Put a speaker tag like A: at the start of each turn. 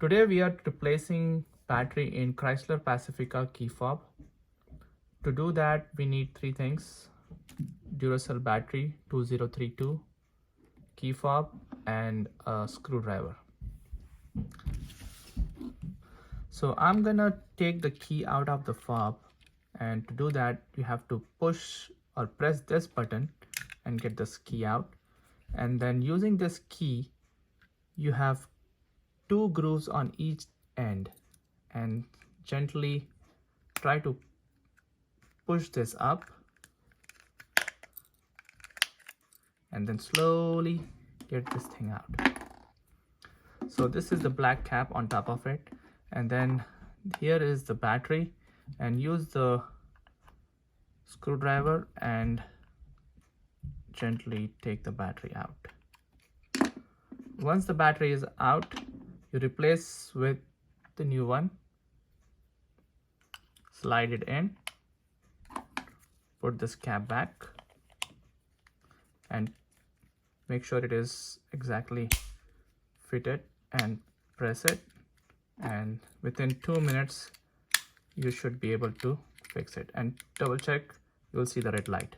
A: Today we are replacing battery in Chrysler Pacifica key fob. To do that, we need three things: Duracell battery 2032, key fob, and a screwdriver. So I'm gonna take the key out of the fob, and to do that you have to push or press this button and get this key out. And then using this key, you have two grooves on each end, and gently try to push this up and then slowly get this thing out. So this is the black cap on top of it, and then here is the battery, and use the screwdriver and gently take the battery out. Once the battery is out, you replace with the new one, slide it in, put this cap back, and make sure it is exactly fitted, and press it, and within 2 minutes you should be able to fix it. And double check, you'll see the red light.